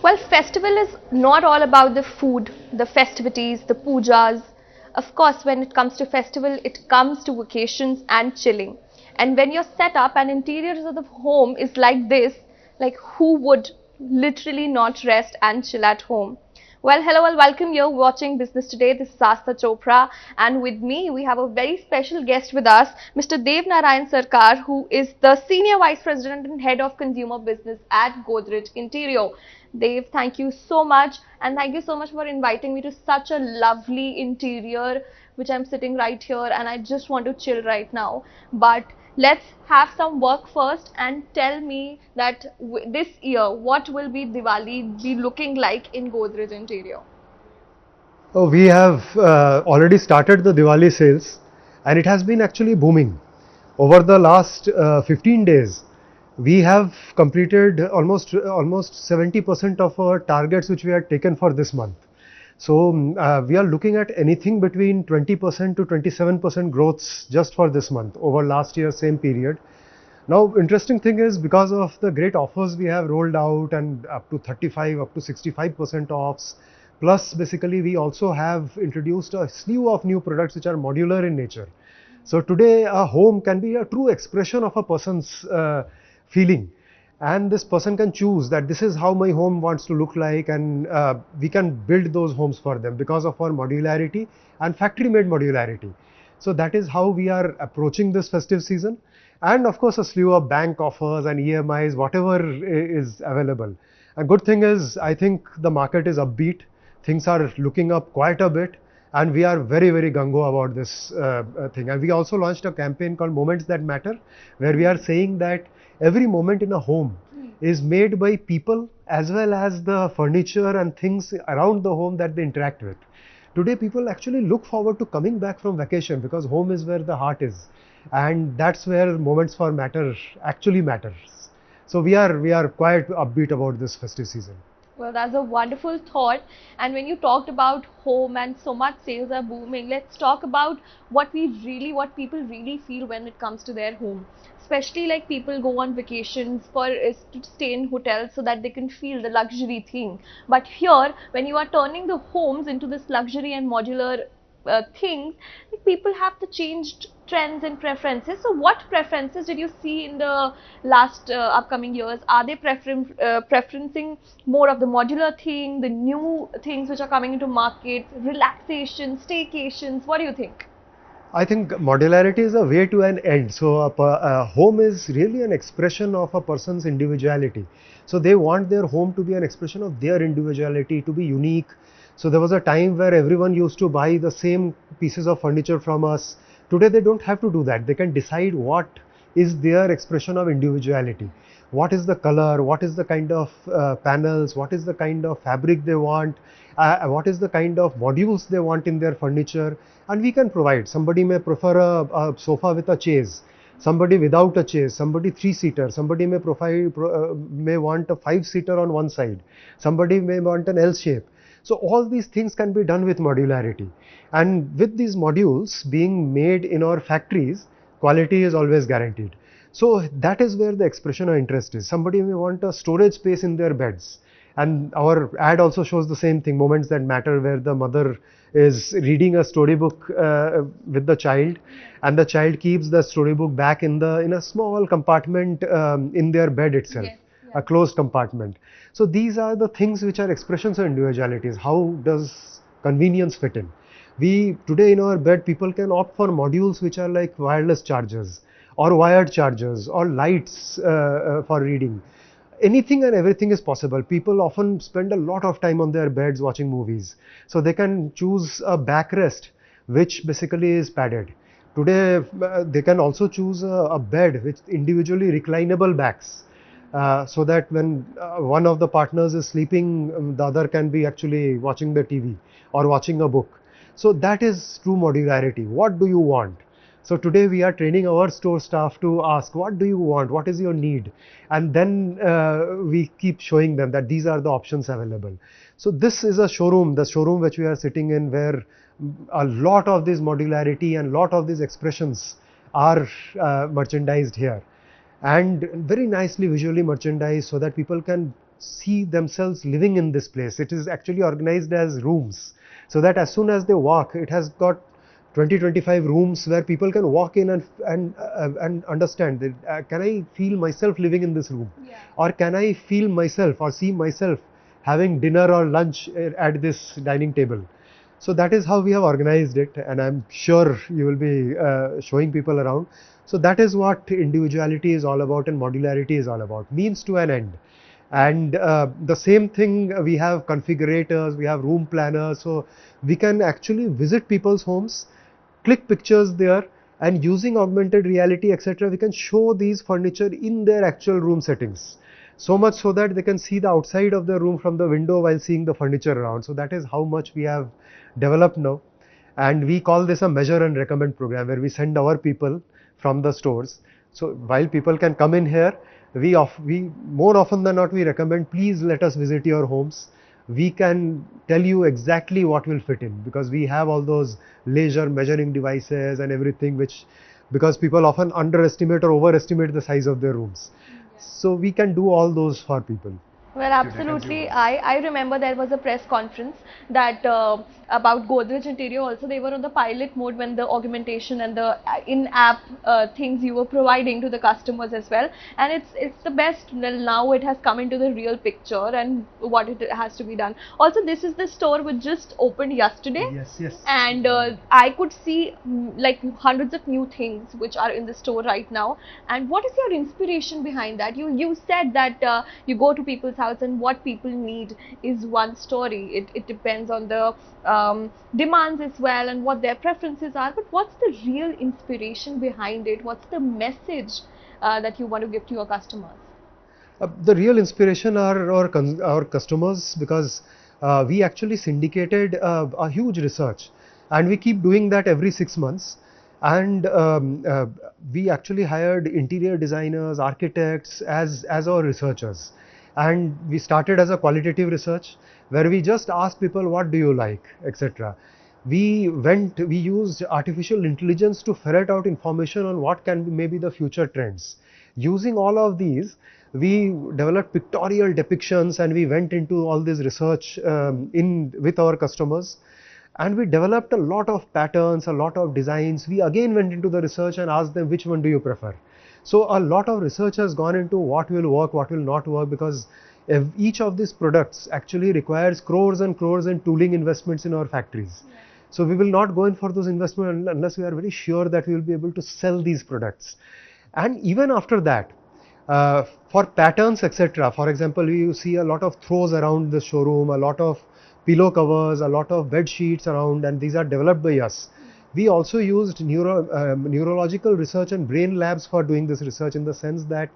Well, festival is not all about the food, the festivities, the pujas. Of course, when it comes to festival, it comes to vacations and chilling. And when you're set up and interiors of the home is like this, like who would literally not rest and chill at home? Well, hello and welcome. You're watching Business Today. This is Aastha Chopra, and with me we have a very special guest with us, Mr. Dev Sarkar, who is the Senior Vice President and Head of Consumer Business at Godrej Interio. Dev, thank you so much, and thank you so much for inviting me to such a lovely interior, which I'm sitting right here, and I just want to chill right now. But let's have some work first and tell me that this year, what will be Diwali be looking like in Godrej Interior? Oh, we have already started the Diwali sales, and it has been actually booming. Over the last 15 days, we have completed almost 70% of our targets which we had taken for this month. So we are looking at anything between 20% to 27% growths just for this month over last year same period. Now, interesting thing is, because of the great offers we have rolled out and up to 35, up to 65% offs, plus basically we also have introduced a slew of new products which are modular in nature. So today a home can be a true expression of a person's feeling, and this person can choose that this is how my home wants to look like, and we can build those homes for them because of our modularity and factory made modularity. So that is how we are approaching this festive season, and of course a slew of bank offers and EMIs, whatever is available. And good thing is, I think the market is upbeat, things are looking up quite a bit, and we are very gung-ho about this thing. And we also launched a campaign called Moments That Matter, where we are saying that every moment in a home is made by people as well as the furniture and things around the home that they interact with. Today people actually look forward to coming back from vacation because home is where the heart is, and that's where moments for matter actually matters. So we are quite upbeat about this festive season. Well, that's a wonderful thought. And when you talked about home and so much sales are booming, let's talk about what people really feel when it comes to their home. Especially like people go on vacations for to stay in hotels so that they can feel the luxury thing. But here, when you are turning the homes into this luxury and modular things, like people have the changed trends and preferences. So what preferences did you see in the last upcoming years? Are they preferencing more of the modular thing, the new things which are coming into market, relaxation, staycations? What do you think? I think modularity is a way to an end. So a home is really an expression of a person's individuality. So they want their home to be an expression of their individuality, to be unique. So there was a time where everyone used to buy the same pieces of furniture from us. Today they don't have to do that. They can decide what is their expression of individuality. What is the color, what is the kind of panels, what is the kind of fabric they want, what is the kind of modules they want in their furniture, and we can provide. Somebody may prefer a sofa with a chaise, somebody without a chaise, somebody three-seater, somebody may want a five-seater on one side, somebody may want an L shape. So all these things can be done with modularity, and with these modules being made in our factories, quality is always guaranteed. So that is where the expression of interest is. Somebody may want a storage space in their beds, and our ad also shows the same thing, Moments That Matter, where the mother is reading a storybook with the child, and the child keeps the storybook back in a small compartment in their bed itself. Yes, A yeah. closed compartment. So these are the things which are expressions of individualities. How does convenience fit in? We today in our bed, people can opt for modules which are like wireless chargers or wired chargers or lights for reading. Anything and everything is possible. People often spend a lot of time on their beds watching movies, so they can choose a backrest which basically is padded. Today they can also choose a bed with individually reclinable backs, so that when one of the partners is sleeping, the other can be actually watching the TV or watching a book. So that is true modularity. What do you want? So today we are training our store staff to ask, what do you want? What is your need? And then we keep showing them that these are the options available. So this is a showroom, the showroom which we are sitting in, where a lot of this modularity and lot of these expressions are merchandised here, and very nicely visually merchandised, so that people can see themselves living in this place. It is actually organized as rooms, so that as soon as they walk, it has got 20-25 rooms where people can walk in and understand that can I feel myself living in this room, or can I feel myself or see myself having dinner or lunch at this dining table. So that is how we have organized it, and I'm sure you will be showing people around. So that is what individuality is all about and modularity is all about, means to an end. And the same thing, we have configurators, we have room planners, so we can actually visit people's homes, click pictures there, and using augmented reality, etc., we can show these furniture in their actual room settings. So much so that they can see the outside of the room from the window while seeing the furniture around. So that is how much we have developed now. And we call this a measure and recommend program, where we send our people from the stores. So while people can come in here, we more often than not we recommend, please let us visit your homes. We can tell you exactly what will fit in, because we have all those laser measuring devices and everything, which, because people often underestimate or overestimate the size of their rooms. So we can do all those for people. Well, absolutely. I remember there was a press conference that about Godrej Interio also. They were on the pilot mode when the augmentation and the in-app things you were providing to the customers as well. And it's the best. Now it has come into the real picture and what it has to be done. Also, this is the store which just opened yesterday. Yes, yes. And I could see like hundreds of new things which are in the store right now. And what is your inspiration behind that? You said that you go to people's house and what people need is one story. It depends on the demands as well and what their preferences are. But what's the real inspiration behind it? What's the message that you want to give to your customers? The real inspiration are our customers, because we actually syndicated a huge research, and we keep doing that every 6 months. And we actually hired interior designers, architects as our researchers. And we started as a qualitative research, where we just asked people, what do you like, etc. We used artificial intelligence to ferret out information on what can be maybe the future trends. Using all of these, we developed pictorial depictions, and we went into all this research with our customers, and we developed a lot of patterns, a lot of designs. We again went into the research and asked them, which one do you prefer? So a lot of research has gone into what will work, what will not work, because if each of these products actually requires crores and crores in tooling investments in our factories. So we will not go in for those investments unless we are very sure that we will be able to sell these products. And even after that, for patterns, etc., for example, you see a lot of throws around the showroom, a lot of pillow covers, a lot of bed sheets around, and these are developed by us. We also used neurological research and brain labs for doing this research, in the sense that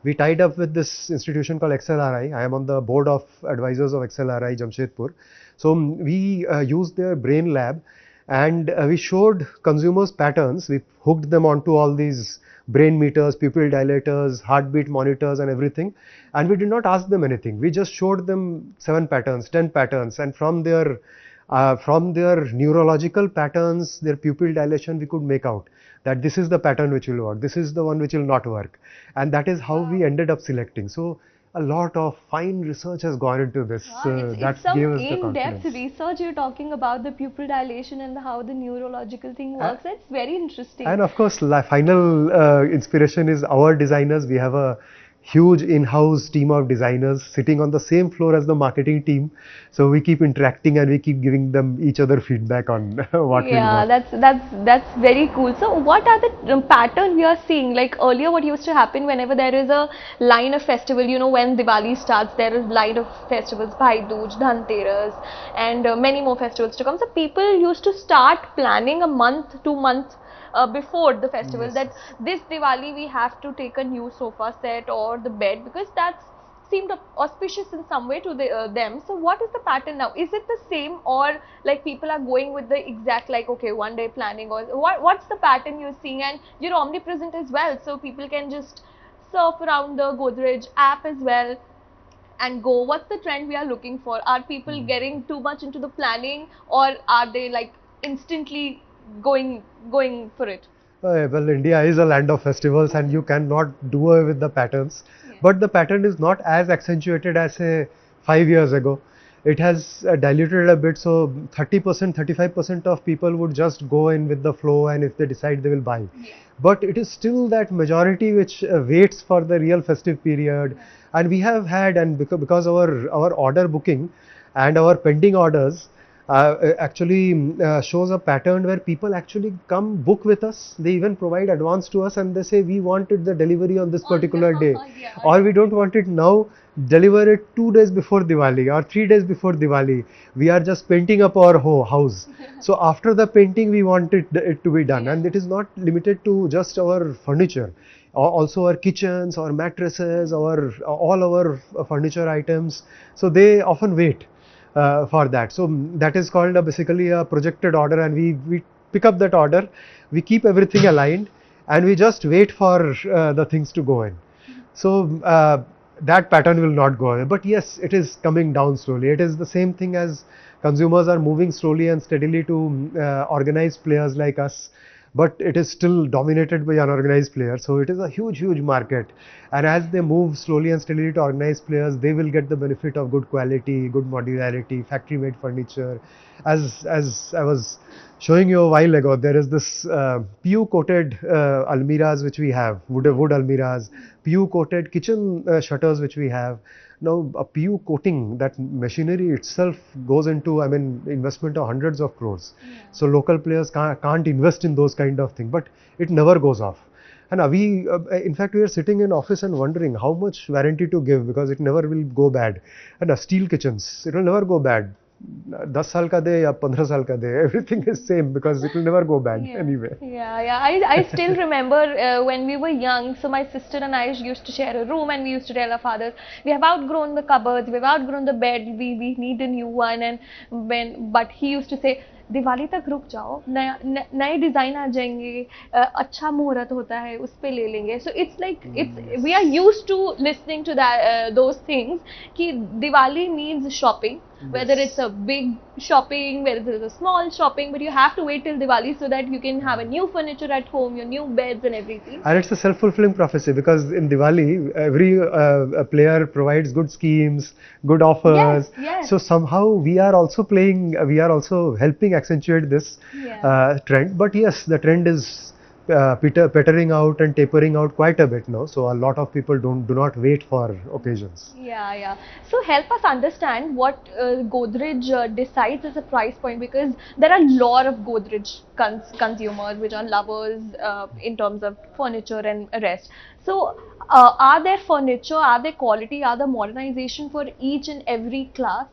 we tied up with this institution called XLRI. I am on the board of advisors of XLRI Jamshedpur. So we used their brain lab, and we showed consumers patterns. We hooked them onto all these brain meters, pupil dilators, heartbeat monitors and everything, and we did not ask them anything. We just showed them 7 patterns, 10 patterns, and from their neurological patterns, their pupil dilation, we could make out that this is the pattern which will work, this is the one which will not work, and that is how we ended up selecting. So a lot of fine research has gone into this. It's some in-depth research you're talking about, the pupil dilation and how the neurological thing works. It's very interesting. And of course, final inspiration is our designers. We have a huge in-house team of designers sitting on the same floor as the marketing team. So we keep interacting and we keep giving them each other feedback on what will work. That's very cool. So what are the pattern we are seeing? Like earlier, what used to happen whenever there is a line of festival, you know, when Diwali starts, there is line of festivals, Bhai Dooj, Dhanteras, and many more festivals to come. So people used to start planning a month, 2 months before the festival, Yes. that this Diwali we have to take a new sofa set or the bed, because that's seemed auspicious in some way to them. So what is the pattern now? Is it the same, or like people are going with the exact, like, okay, one day planning, or what's the pattern you're seeing? And you're omnipresent as well, so people can just surf around the Godrej app as well and go. What's the trend we are looking for? Are people getting too much into the planning, or are they like instantly going for it? Well, India is a land of festivals and you cannot do away with the patterns. Yeah. But the pattern is not as accentuated as, say, 5 years ago. It has diluted a bit, so 30%, 35% of people would just go in with the flow, and if they decide, they will buy. Yeah. But it is still that majority which waits for the real festive period. And we have had, and because our order booking and our pending orders actually shows a pattern where people actually come book with us. They even provide advance to us and they say we wanted the delivery on this particular day, Yeah. or we don't want it now, deliver it 2 days before Diwali or 3 days before Diwali. We are just painting up our house. So after the painting we want it to be done. And it is not limited to just our furniture. Also our kitchens, our mattresses, all our furniture items. So they often wait for that. So that is called basically a projected order, and we pick up that order, we keep everything aligned, and we just wait for the things to go in. So that pattern will not go away. But yes, it is coming down slowly. It is the same thing as consumers are moving slowly and steadily to organized players like us. But it is still dominated by unorganized players. So it is a huge, huge market. And as they move slowly and steadily to organized players, they will get the benefit of good quality, good modularity, factory-made furniture. As I was showing you a while ago, there is this PU coated almiras which we have, wood almiras, PU coated kitchen shutters which we have. Now a PU coating, that machinery itself goes into, I mean, investment of hundreds of crores. So local players can't invest in those kind of things, but it never goes off. And in fact, we are sitting in office and wondering how much warranty to give, because it never will go bad. And steel kitchens, it will never go bad. 10 साल का दे या 15 साल का दे, everything is same because it will never go bad anyway. I still remember when we were young, so my sister and I used to share a room, and we used to tell our fathers, we have outgrown the cupboards, we've outgrown the bed, we need a new one. And but he used to say, Diwali तक रुक जाओ, नए design आ जाएंगे, अच्छा मुहूर्त होता है, उस पे ले लेंगे. So it's like we are used to listening to that those things कि Diwali means shopping, whether it's a big shopping, whether it's a small shopping, but you have to wait till Diwali so that you can have a new furniture at home, your new beds and everything. And it's a self-fulfilling prophecy, because in Diwali every player provides good schemes, good offers. Yes. So somehow we are also helping accentuate this trend. But yes, the trend is petering out and tapering out quite a bit now. So a lot of people do not wait for occasions. Yeah. So help us understand what Godrej decides as a price point, because there are a lot of Godrej consumers which are lovers in terms of furniture and rest. So are there furniture, are there quality, are there modernization for each and every class?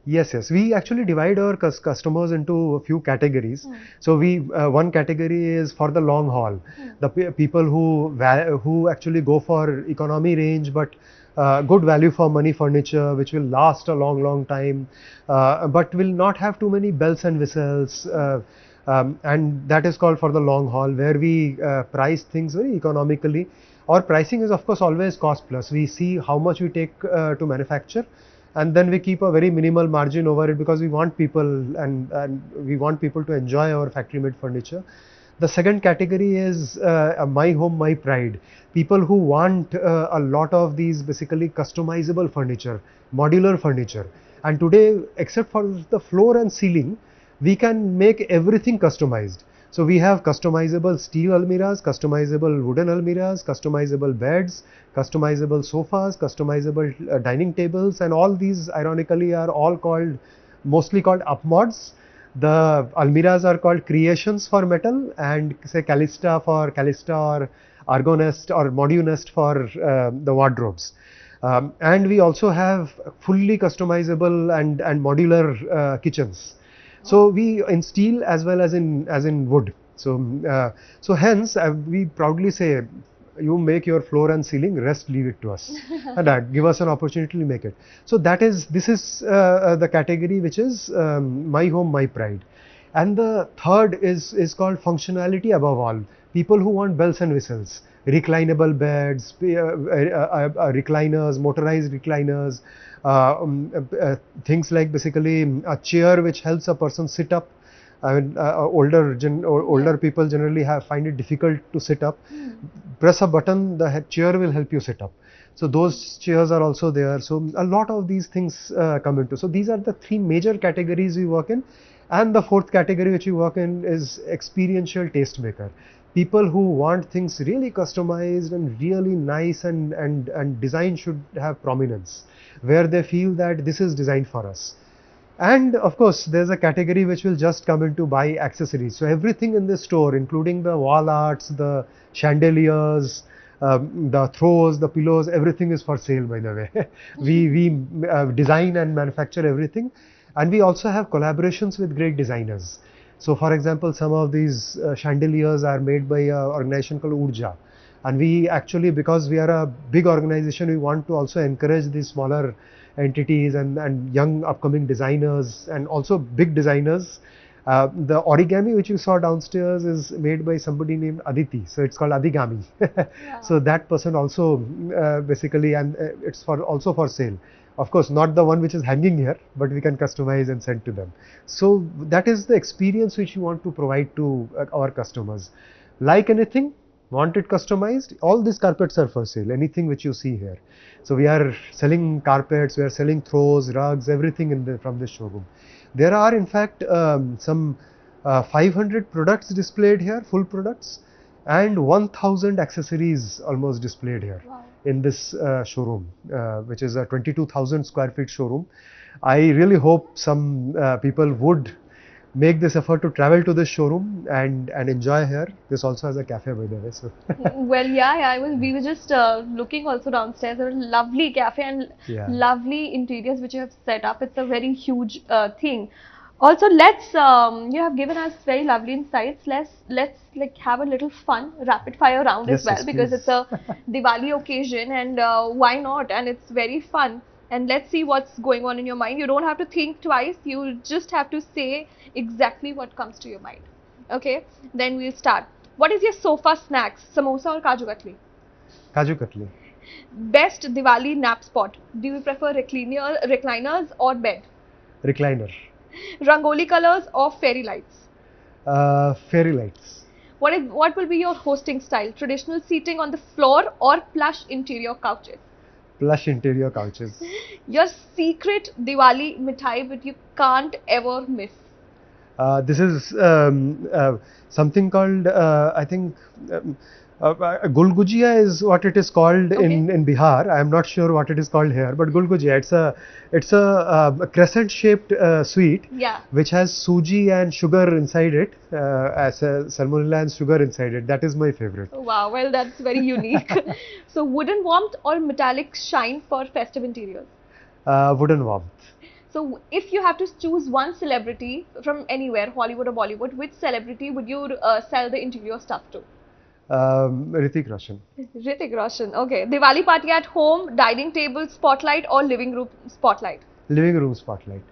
Yes. We actually divide our customers into a few categories. So one category is for the long haul, the people who actually go for economy range but good value for money furniture which will last a long time, but will not have too many bells and whistles. And that is called for the long haul, where we price things very economically. Our pricing is of course always cost plus. We see how much we take to manufacture, and then we keep a very minimal margin over it, because we want people and we want people to enjoy our factory made furniture. The second category is my home, my pride. People who want a lot of these basically customizable furniture, modular furniture. And today, except for the floor and ceiling, we can make everything customized. So we have customizable steel almiras, customizable wooden almiras, customizable beds, customizable sofas, customizable dining tables, and all these ironically are all mostly called upmods. The almiras are called creations for metal, and say Callista or Argonest or Modunest for the wardrobes. And we also have fully customizable and modular kitchens. So we in steel as well as in wood. So hence we proudly say, you make your floor and ceiling, rest leave it to us, and give us an opportunity to make it. So this is the category which is my home, my pride. And the third is called functionality above all. People who want bells and whistles, reclinable beds, recliners, motorized recliners, things like basically a chair which helps a person sit up I mean, older people generally find it difficult to sit up. Press a button, the chair will help you sit up. So those chairs are also there. So a lot of these things come into. So these are the three major categories we work in, and the fourth category which we work in is experiential tastemaker. People who want things really customized and really nice, and design should have prominence, where they feel that this is designed for us. And of course, there's a category which will just come in to buy accessories. So everything in this store, including the wall arts, the chandeliers, the throws, the pillows, everything is for sale, by the way. we design and manufacture everything, and we also have collaborations with great designers. So for example, some of these chandeliers are made by an organization called Urja. And we actually, because we are a big organization, we want to also encourage these smaller entities and young upcoming designers and also big designers. The origami which you saw downstairs is made by somebody named Aditi, so it's called Adigami. Yeah. So that person also basically, and it's also for sale. Of course, not the one which is hanging here, but we can customize and send to them. So that is the experience which we want to provide to our customers. Like anything, want it customized, all these carpets are for sale, anything which you see here. So we are selling carpets, we are selling throws, rugs, everything from this showroom. There are in fact some 500 products displayed here, full products, and 1000 accessories almost displayed here. Wow. In this showroom, which is a 22,000 square feet showroom. I really hope some people would make this effort to travel to this showroom and enjoy here. This also has a cafe, by the way. So Well, yeah, we were just looking also downstairs. There was a lovely cafe and yeah. lovely interiors which you have set up. It's a very huge thing. Also, let's you have given us very lovely insights. Let's like have a little fun rapid fire round Yes, as well, yes, because please. it's a Diwali occasion, and why not? And it's very fun. And let's see what's going on in your mind. You don't have to think twice. You just have to say exactly what comes to your mind. Okay, then we'll start. What is your sofa snacks? Samosa or kaju katli? Kaju Katli. Best Diwali nap spot? Do you prefer recliners or bed? Recliner. Rangoli colors or fairy lights? Fairy lights. What will be your hosting style? Traditional seating on the floor or plush interior couches? Plush interior couches. Your secret Diwali mithai which you can't ever miss? This is something called, I think, Gulgujia is what it is called in Bihar. I am not sure what it is called here, but Gulgujia, it's a crescent shaped sweet, Yeah. which has suji and sugar inside it, as a salmonella and sugar inside it. That is my favorite. Wow, well, that's very unique. So, wooden warmth or metallic shine for festive interiors? Wooden warmth. So, if you have to choose one celebrity from anywhere, Hollywood or Bollywood, which celebrity would you sell the interior stuff to? Hrithik Roshan. Hrithik Roshan. Okay. Diwali party at home, dining table spotlight or living room spotlight? Living room spotlight.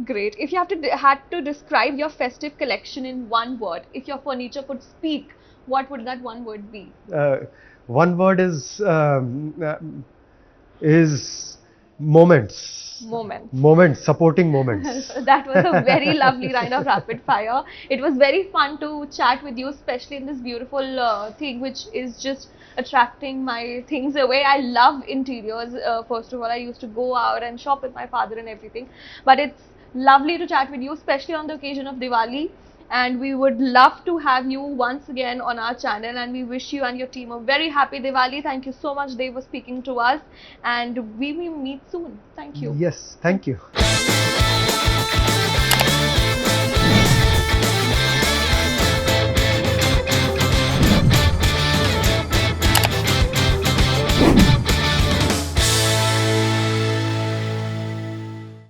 Great. If you had to describe your festive collection in one word, if your furniture could speak, what would that one word be? One word is moments. Moments, supporting moments. That was a very lovely round of rapid fire. It was very fun to chat with you, especially in this beautiful thing which is just attracting my things away. I love interiors. First of all, I used to go out and shop with my father and everything. But it's lovely to chat with you, especially on the occasion of Diwali. And we would love to have you once again on our channel, and we wish you and your team a very happy Diwali. Thank you so much, Dev, for speaking to us, and we will meet soon. Thank you. Yes, thank you.